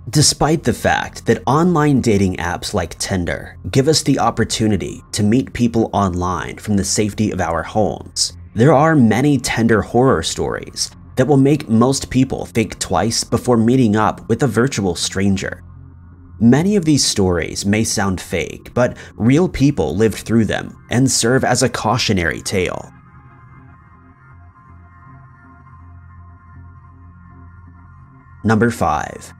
Despite the fact that online dating apps like Tinder give us the opportunity to meet people online from the safety of our homes, there are many Tinder horror stories that will make most people think twice before meeting up with a virtual stranger. Many of these stories may sound fake, but real people lived through them and serve as a cautionary tale. Number 5.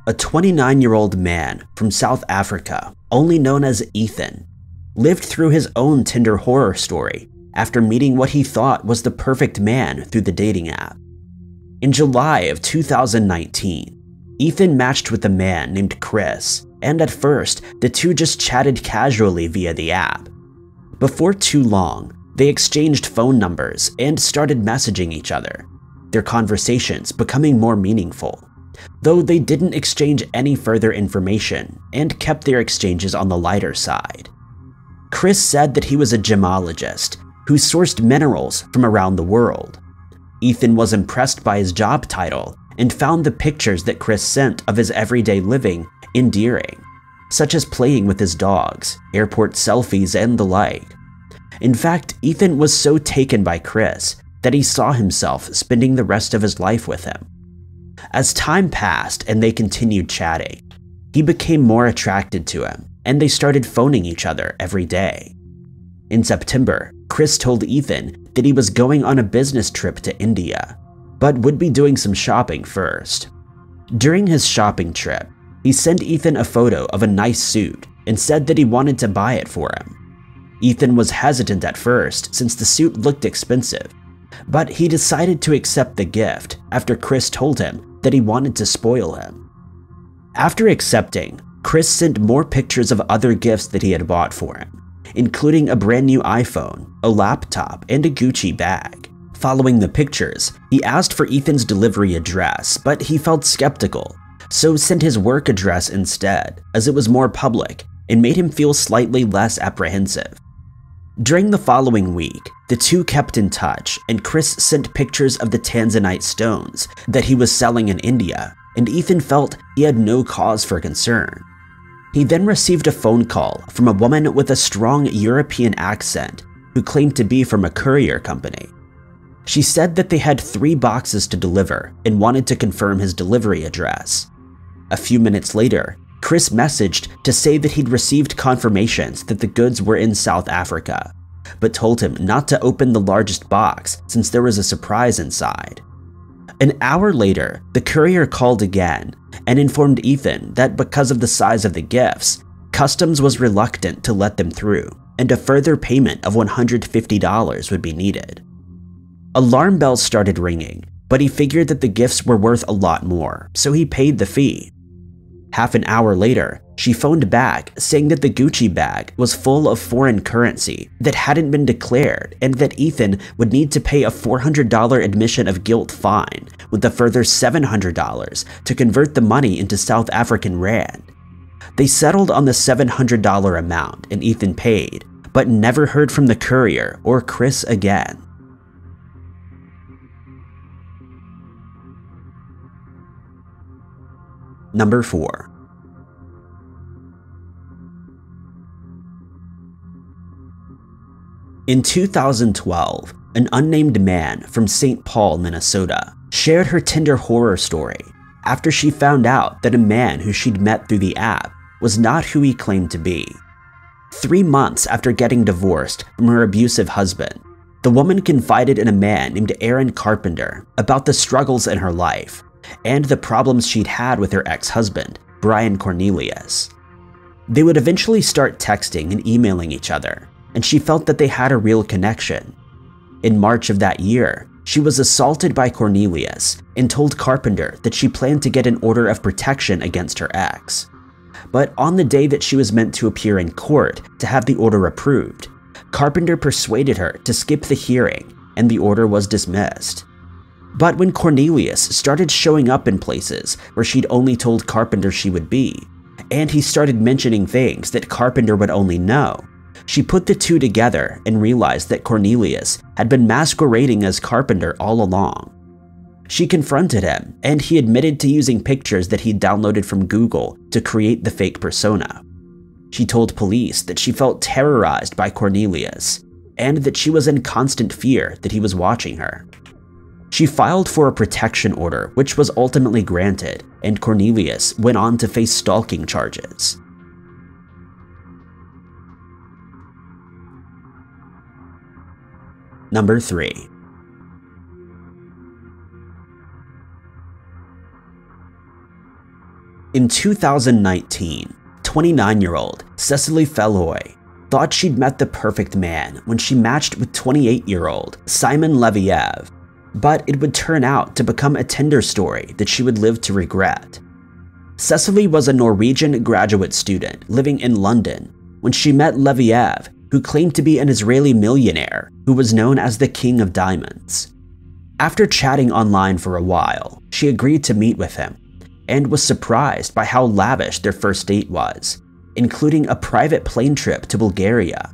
A 29-year-old man from South Africa, only known as Ethan, lived through his own Tinder horror story after meeting what he thought was the perfect man through the dating app. In July of 2019, Ethan matched with a man named Chris, and at first, the two just chatted casually via the app. Before too long, they exchanged phone numbers and started messaging each other, their conversations becoming more meaningful, though they didn't exchange any further information and kept their exchanges on the lighter side. Chris said that he was a gemologist who sourced minerals from around the world. Ethan was impressed by his job title and found the pictures that Chris sent of his everyday living endearing, such as playing with his dogs, airport selfies, and the like. In fact, Ethan was so taken by Chris that he saw himself spending the rest of his life with him. As time passed and they continued chatting, he became more attracted to him, and they started phoning each other every day. In September, Chris told Ethan that he was going on a business trip to India, but would be doing some shopping first. During his shopping trip, he sent Ethan a photo of a nice suit and said that he wanted to buy it for him. Ethan was hesitant at first since the suit looked expensive, but he decided to accept the gift after Chris told him that he wanted to spoil him. After accepting, Chris sent more pictures of other gifts that he had bought for him, including a brand new iPhone, a laptop, and a Gucci bag. Following the pictures, he asked for Ethan's delivery address, but he felt skeptical, so sent his work address instead, as it was more public and made him feel slightly less apprehensive. During the following week, the two kept in touch, and Chris sent pictures of the Tanzanite stones that he was selling in India, and Ethan felt he had no cause for concern. He then received a phone call from a woman with a strong European accent who claimed to be from a courier company. She said that they had 3 boxes to deliver and wanted to confirm his delivery address. A few minutes later, Chris messaged to say that he'd received confirmations that the goods were in South Africa, but told him not to open the largest box since there was a surprise inside. An hour later, the courier called again and informed Ethan that because of the size of the gifts, customs was reluctant to let them through, and a further payment of $150 would be needed. Alarm bells started ringing, but he figured that the gifts were worth a lot more, so he paid the fee. Half an hour later, she phoned back saying that the Gucci bag was full of foreign currency that hadn't been declared and that Ethan would need to pay a $400 admission of guilt fine with a further $700 to convert the money into South African rand. They settled on the $700 amount and Ethan paid, but never heard from the courier or Chris again. Number 4. In 2012, an unnamed man from St. Paul, Minnesota, shared her Tinder horror story after she found out that a man who she'd met through the app was not who he claimed to be. 3 months after getting divorced from her abusive husband, the woman confided in a man named Aaron Carpenter about the struggles in her life and the problems she'd had with her ex-husband, Brian Cornelius. They would eventually start texting and emailing each other, and she felt that they had a real connection. In March of that year, she was assaulted by Cornelius and told Carpenter that she planned to get an order of protection against her ex. But on the day that she was meant to appear in court to have the order approved, Carpenter persuaded her to skip the hearing, and the order was dismissed. But when Cornelius started showing up in places where she'd only told Carpenter she would be, and he started mentioning things that Carpenter would only know, She put the two together and realized that Cornelius had been masquerading as Carpenter all along. She confronted him, and he admitted to using pictures that he'd downloaded from Google to create the fake persona. She told police that she felt terrorized by Cornelius, and that she was in constant fear that he was watching her. She filed for a protection order, which was ultimately granted, and Cornelius went on to face stalking charges. Number 3. In 2019, 29-year-old Cecily Feloy thought she'd met the perfect man when she matched with 28-year-old Simon Leviev, but it would turn out to become a Tinder story that she would live to regret. Cecily was a Norwegian graduate student living in London when she met Leviev, who claimed to be an Israeli millionaire who was known as the King of Diamonds. After chatting online for a while, she agreed to meet with him, and was surprised by how lavish their first date was, including a private plane trip to Bulgaria.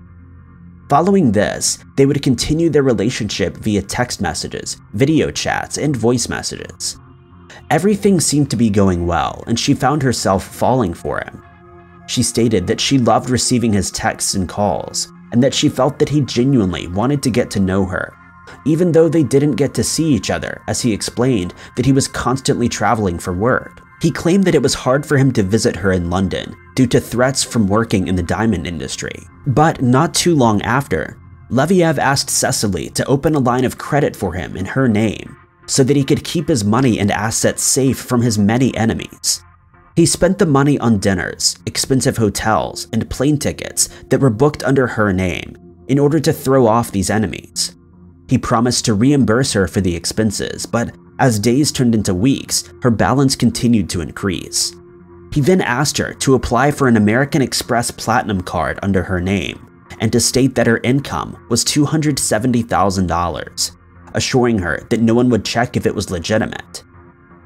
Following this, they would continue their relationship via text messages, video chats, and voice messages. Everything seemed to be going well, and she found herself falling for him. She stated that she loved receiving his texts and calls, and that she felt that he genuinely wanted to get to know her, even though they didn't get to see each other, as he explained that he was constantly traveling for work. He claimed that it was hard for him to visit her in London due to threats from working in the diamond industry. But not too long after, Leviev asked Cecily to open a line of credit for him in her name so that he could keep his money and assets safe from his many enemies. He spent the money on dinners, expensive hotels, and plane tickets that were booked under her name in order to throw off these enemies. He promised to reimburse her for the expenses, but as days turned into weeks, her balance continued to increase. He then asked her to apply for an American Express Platinum card under her name and to state that her income was $270,000, assuring her that no one would check if it was legitimate.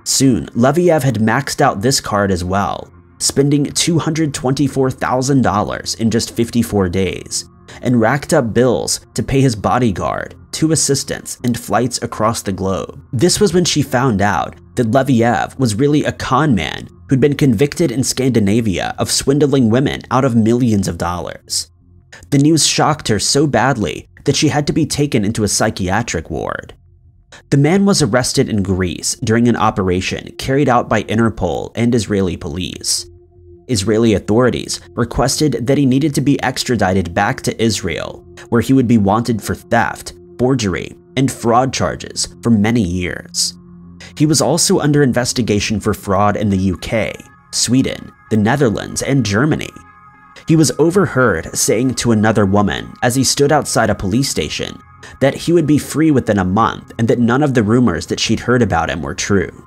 Soon, Leviev had maxed out this card as well, spending $224,000 in just 54 days, and racked up bills to pay his bodyguard, 2 assistants, and flights across the globe. This was when she found out that Leviev was really a con man who'd been convicted in Scandinavia of swindling women out of millions of dollars. The news shocked her so badly that she had to be taken into a psychiatric ward. The man was arrested in Greece during an operation carried out by Interpol and Israeli police. Israeli authorities requested that he needed to be extradited back to Israel, where he would be wanted for theft, forgery, and fraud charges for many years. He was also under investigation for fraud in the UK, Sweden, the Netherlands, and Germany. He was overheard saying to another woman as he stood outside a police station that he would be free within a month and that none of the rumors that she'd heard about him were true.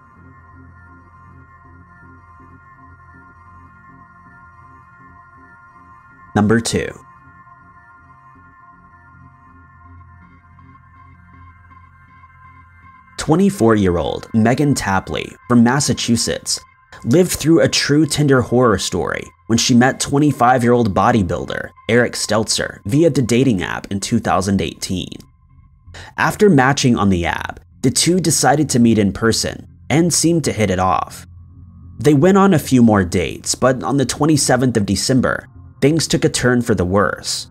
Number 2. "24-year-old Megan Tapley from Massachusetts lived through a true Tinder horror story when she met 25-year-old bodybuilder Eric Stelzer via the dating app in 2018. After matching on the app, the two decided to meet in person and seemed to hit it off. They went on a few more dates, but on the 27th of December, things took a turn for the worse.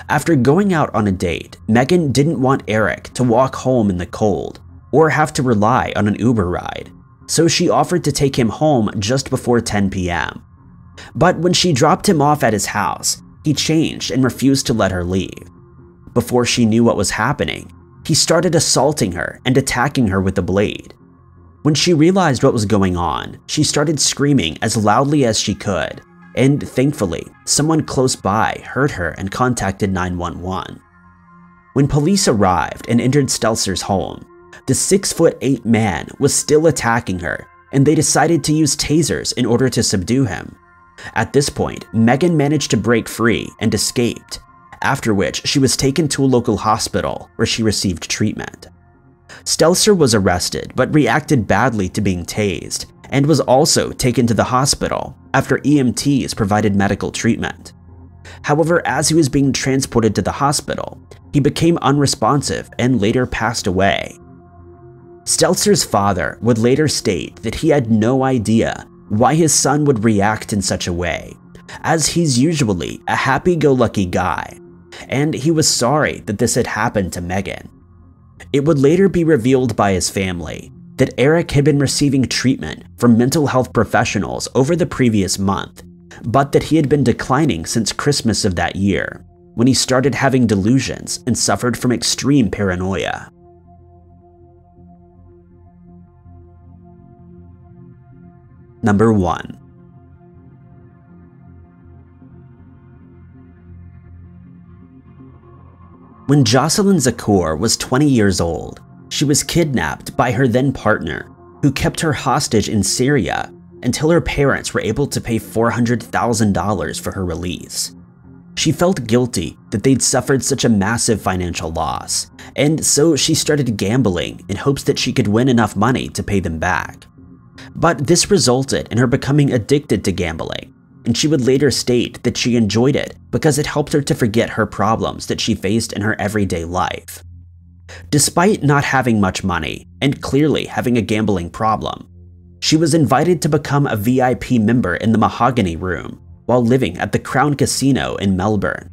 After going out on a date, Megan didn't want Eric to walk home in the cold or have to rely on an Uber ride, so she offered to take him home just before 10 p.m. But when she dropped him off at his house, he changed and refused to let her leave. Before she knew what was happening, he started assaulting her and attacking her with a blade. When she realized what was going on, she started screaming as loudly as she could, and thankfully, someone close by heard her and contacted 911. When police arrived and entered Stelzer's home, the 6'8" man was still attacking her, and they decided to use tasers in order to subdue him. At this point, Megan managed to break free and escaped, after which she was taken to a local hospital where she received treatment. Stelzer was arrested but reacted badly to being tased and was also taken to the hospital after EMTs provided medical treatment. However, as he was being transported to the hospital, he became unresponsive and later passed away. Stelzer's father would later state that he had no idea why his son would react in such a way, as he's usually a happy-go-lucky guy, and he was sorry that this had happened to Megan. It would later be revealed by his family that Eric had been receiving treatment from mental health professionals over the previous month, but that he had been declining since Christmas of that year, when he started having delusions and suffered from extreme paranoia. Number 1. When Jocelyn Zakur was 20 years old, she was kidnapped by her then partner, who kept her hostage in Syria until her parents were able to pay $400,000 for her release. She felt guilty that they'd suffered such a massive financial loss, and so she started gambling in hopes that she could win enough money to pay them back. But this resulted in her becoming addicted to gambling, and she would later state that she enjoyed it because it helped her to forget her problems that she faced in her everyday life. Despite not having much money and clearly having a gambling problem, she was invited to become a VIP member in the Mahogany Room while living at the Crown Casino in Melbourne.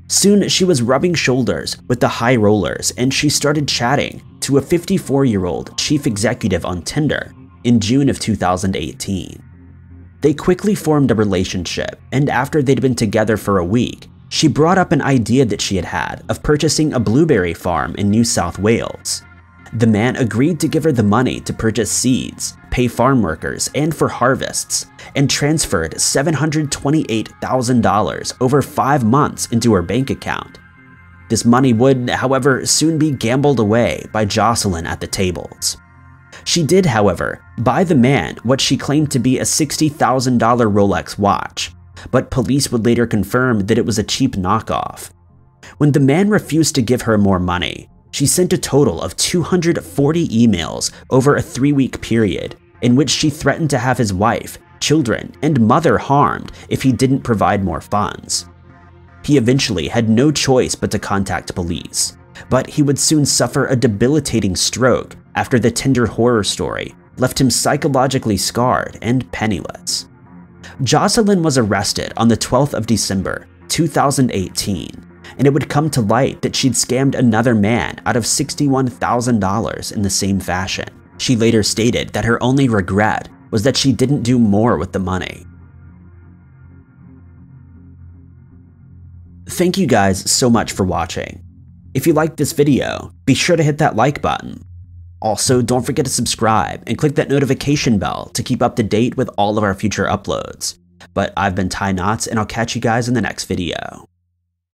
Soon she was rubbing shoulders with the high rollers, and she started chatting to a 54-year-old chief executive on Tinder in June of 2018. They quickly formed a relationship, and after they'd been together for a week, she brought up an idea that she had had of purchasing a blueberry farm in New South Wales. The man agreed to give her the money to purchase seeds, pay farm workers, and for harvests, and transferred $728,000 over 5 months into her bank account. This money would, however, soon be gambled away by Jocelyn at the tables. She did, however, buy the man what she claimed to be a $60,000 Rolex watch, but police would later confirm that it was a cheap knockoff. When the man refused to give her more money, she sent a total of 240 emails over a 3-week period in which she threatened to have his wife, children, and mother harmed if he didn't provide more funds. He eventually had no choice but to contact police, but he would soon suffer a debilitating stroke after the Tinder horror story left him psychologically scarred and penniless. Jocelyn was arrested on the 12th of December, 2018, and it would come to light that she'd scammed another man out of $61,000 in the same fashion. She later stated that her only regret was that she didn't do more with the money. Thank you guys so much for watching. If you liked this video, be sure to hit that like button. Also, don't forget to subscribe and click that notification bell to keep up to date with all of our future uploads. But I've been Ty Knots, and I'll catch you guys in the next video.